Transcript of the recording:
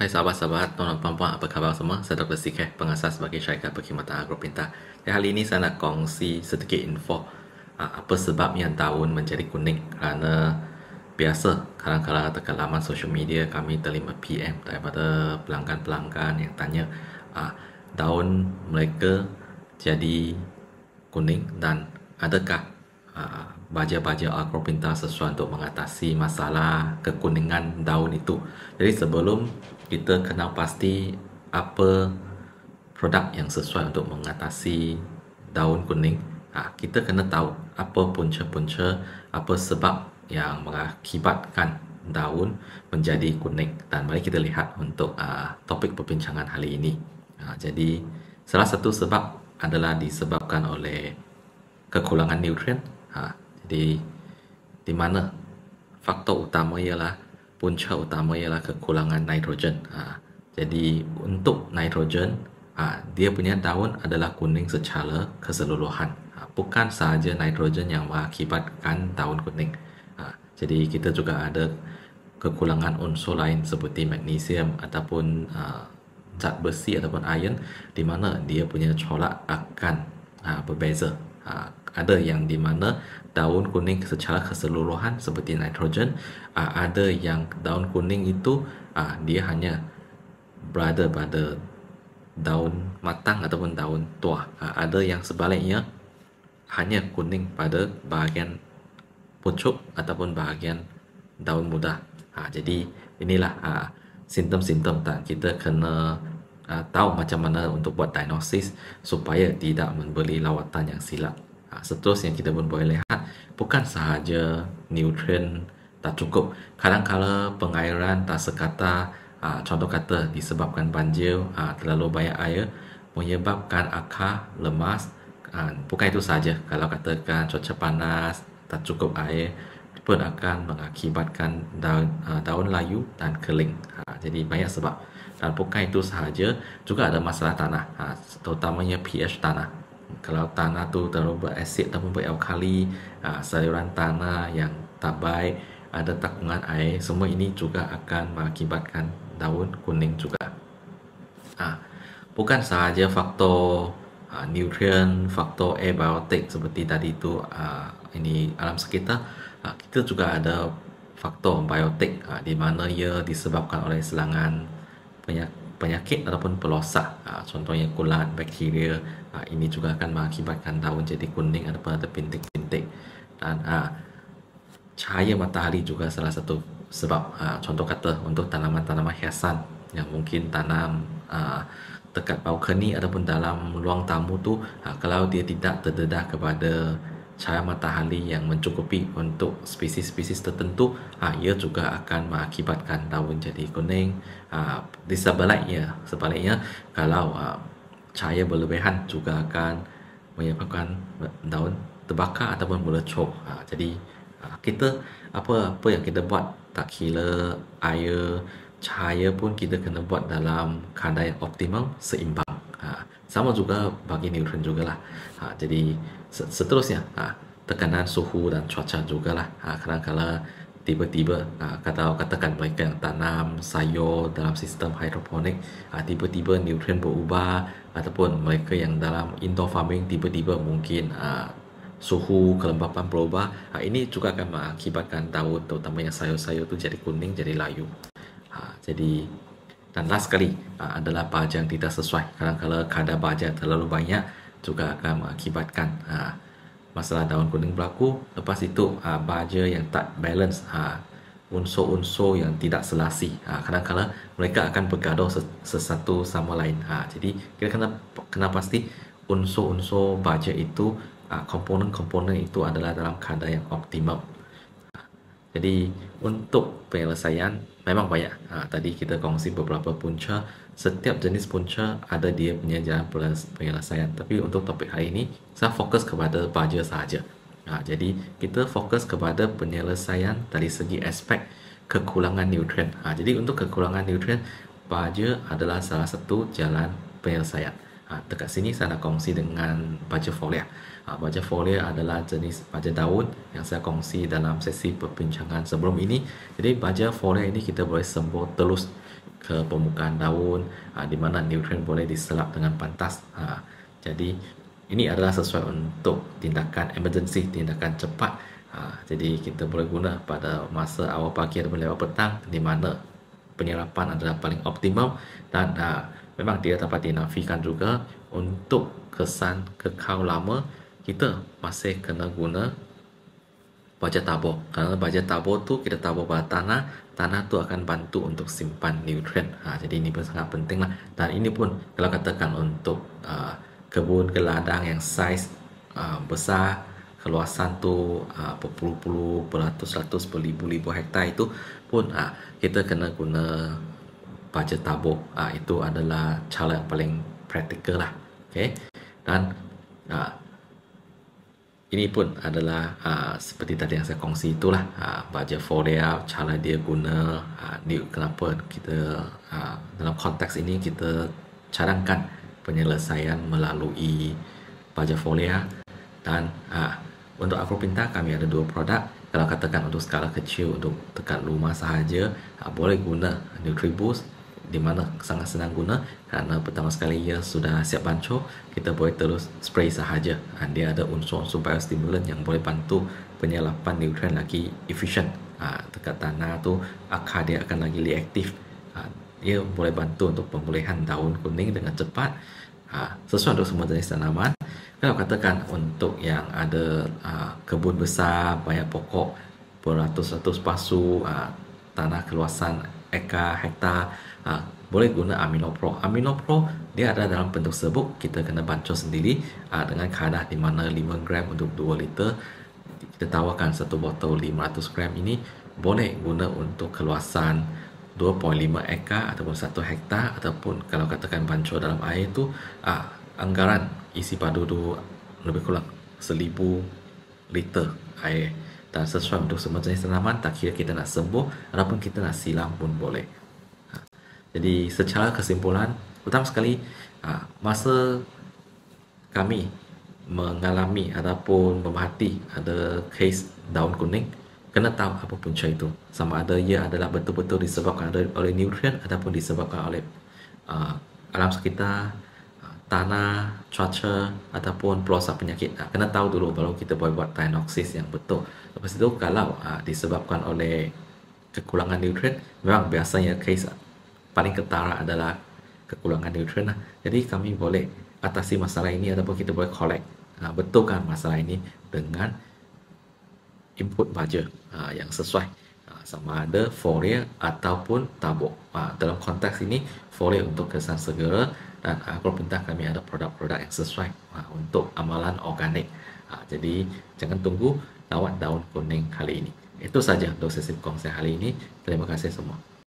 Hai sahabat-sahabat, tuan-tuan puan-puan, apa khabar semua? Saya Dr. Sikeh, pengasas sebagai syarikat perkhidmatan Agropintar. Dan hari ini saya nak kongsi sedikit info apa sebabnya daun menjadi kuning. Kerana biasa kadang-kadang dekat laman social media kami terima PM daripada pelanggan-pelanggan yang tanya daun mereka jadi kuning dan adakah baja-baja Agropintar sesuai untuk mengatasi masalah kekuningan daun itu. Jadi sebelum kita kenal pasti apa produk yang sesuai untuk mengatasi daun kuning, kita kena tahu apa punca-punca, apa sebab yang mengakibatkan daun menjadi kuning. Dan mari kita lihat untuk topik perbincangan hari ini. Jadi salah satu sebab adalah disebabkan oleh kekurangan nutrien. Jadi di mana faktor utama ialah punca utama ialah kekurangan nitrogen. Jadi untuk nitrogen, dia punya daun adalah kuning secara keseluruhan. Bukan sahaja nitrogen yang mengakibatkan daun kuning. Jadi kita juga ada kekurangan unsur lain seperti magnesium ataupun zat besi ataupun iron, di mana dia punya corak akan berbeza. Ada yang di mana daun kuning secara keseluruhan seperti nitrogen, ada yang daun kuning itu dia hanya berada pada daun matang ataupun daun tua. Ada yang sebaliknya hanya kuning pada bahagian pucuk ataupun bahagian daun muda. Jadi inilah simptom-simptom tak kita kena tahu macam mana untuk buat diagnosis supaya tidak memberi lawatan yang silap. Seterusnya kita pun boleh lihat bukan sahaja nutrien tak cukup, kadang-kala pengairan tak sekata, contoh kata disebabkan banjir, terlalu banyak air menyebabkan akar lemas. Bukan itu sahaja, kalau katakan cuaca panas tak cukup air pun akan mengakibatkan daun layu dan kering. Jadi banyak sebab. Dan bukan itu sahaja, juga ada masalah tanah, terutamanya pH tanah. Kalau tanah tu terlalu berasid ataupun beralkali, sayuran tanah yang tak baik, ada takungan air, semua ini juga akan mengakibatkan daun kuning juga. Bukan sahaja faktor nutrien, faktor abiotik seperti tadi itu, ini alam sekitar, kita juga ada faktor biotik, di mana ia disebabkan oleh serangan penyakit ataupun pelosak, contohnya kulat, bakteria. Ini juga akan mengakibatkan daun jadi kuning ataupun ada bintik-bintik. Dan cahaya matahari juga salah satu sebab. Contoh kata untuk tanaman-tanaman hiasan yang mungkin tanam dekat balkoni ataupun dalam ruang tamu tu, kalau dia tidak terdedah kepada cahaya matahari yang mencukupi untuk spesies-spesies tertentu, ia juga akan mengakibatkan daun jadi kuning. Di sebaliknya, kalau cahaya berlebihan juga akan menyebabkan daun terbakar ataupun melecok. Jadi kita apa yang kita buat, tak kira air, cahaya pun kita kena buat dalam kadar yang optimal, seimbang. Sama juga bagi nutrien jugalah. Jadi seterusnya tekanan suhu dan cuaca jugalah. Kadang-kadang tiba-tiba katakan mereka yang tanam sayur dalam sistem hidroponik, tiba-tiba nutrien berubah, ataupun mereka yang dalam indoor farming tiba-tiba mungkin suhu kelembapan berubah. Ini juga akan mengakibatkan daun terutamanya sayur-sayur tu jadi kuning, jadi layu. Jadi dan last sekali adalah baja yang tidak sesuai. Kadang-kadang kadar baja terlalu banyak juga akan mengakibatkan masalah daun kuning berlaku. Lepas itu baja yang tak balance, unsur-unsur yang tidak selasi, kadang-kadang mereka akan bergaduh sesatu sama lain. Jadi kita kena pasti unsur-unsur baja itu, komponen-komponen itu adalah dalam kadar yang optimal. Jadi untuk penyelesaian memang banyak. Tadi kita kongsi beberapa punca. Setiap jenis punca ada dia punya jalan penyelesaian. Tapi untuk topik hari ini, saya fokus kepada baja sahaja. Jadi kita fokus kepada penyelesaian dari segi aspek kekurangan nutrien. Jadi untuk kekurangan nutrien, baja adalah salah satu jalan penyelesaian. Dekat sini saya nak kongsi dengan baja folia. Baja folia adalah jenis baja daun yang saya kongsi dalam sesi perbincangan sebelum ini. Jadi baja folia ini kita boleh sembuh telus ke permukaan daun, di mana nutrien boleh diserap dengan pantas. Jadi ini adalah sesuai untuk tindakan emergency, tindakan cepat. Jadi kita boleh guna pada masa awal pagi ataupun lewat petang, di mana penyerapan adalah paling optimum, dan memang dia dapat dinafikan juga untuk kesan kekal lama. Kita masih kena guna baja tabur, kerana baja tabur tu kita tabur pada tanah tu akan bantu untuk simpan nutrien. Jadi ini pun sangat penting lah. Dan ini pun kalau katakan untuk kebun ke ladang yang saiz besar, keluasan tu berpuluh-puluh, beratus-ratus, beribu-ribu hektar, itu pun kita kena guna baja tabur. Itu adalah cara yang paling praktikal lah. Okay? Dan ini pun adalah seperti tadi yang saya kongsi itulah, baja foliar, cara dia guna, kenapa kita dalam konteks ini kita cadangkan penyelesaian melalui baja foliar. Dan untuk Agropinta kami ada 2 produk. Kalau katakan untuk skala kecil, untuk dekat rumah sahaja, boleh guna NutriBoost, di mana sangat senang guna kerana pertama sekali ia sudah siap bancuh, kita boleh terus spray sahaja. Dia ada unsur-unsur biostimulan yang boleh bantu penyerapan nutrien lagi efisien. Dekat tanah tu akar dia akan lagi reaktif. Ia boleh bantu untuk pemulihan daun kuning dengan cepat, sesuai untuk semua jenis tanaman. Kalau katakan untuk yang ada kebun besar, banyak pokok, beratus-ratus pasu, tanah keluasan ekar, hektar, boleh guna AminoPro. AminoPro dia ada dalam bentuk serbuk, kita kena bancuh sendiri dengan kadar di mana 5 gram untuk 2 liter. Kita tawarkan satu botol 500 gram ini boleh guna untuk keluasan 2.5 ekar ataupun 1 hektar, ataupun kalau katakan bancuh dalam air tu anggaran isi padu tu lebih kurang 1000 liter air, dan sesuai untuk semua jenis tanaman, tak kira kita nak sembuh ataupun kita nak silam pun boleh. Jadi secara kesimpulan, pertama sekali, masa kami mengalami ataupun memerhati ada kes daun kuning, kena tahu apa punca itu, sama ada ia adalah betul-betul disebabkan oleh nutrien ataupun disebabkan oleh alam sekitar, tanah, cuaca ataupun pelosok penyakit. Kena tahu dulu baru kita boleh buat diagnosis yang betul. Lepas itu kalau disebabkan oleh kekurangan nutrien, memang biasanya kes paling ketara adalah kekurangan nutrien. Jadi kami boleh atasi masalah ini ataupun kita boleh collect, betulkan masalah ini dengan input baja yang sesuai, sama ada foliar ataupun tabur. Dalam konteks ini foliar untuk kesan segera, dan Agropinta kami ada produk-produk yang sesuai untuk amalan organik. Jadi jangan tunggu lawat daun kuning kali ini. Itu saja untuk sesi kongsi hari ini. Terima kasih semua.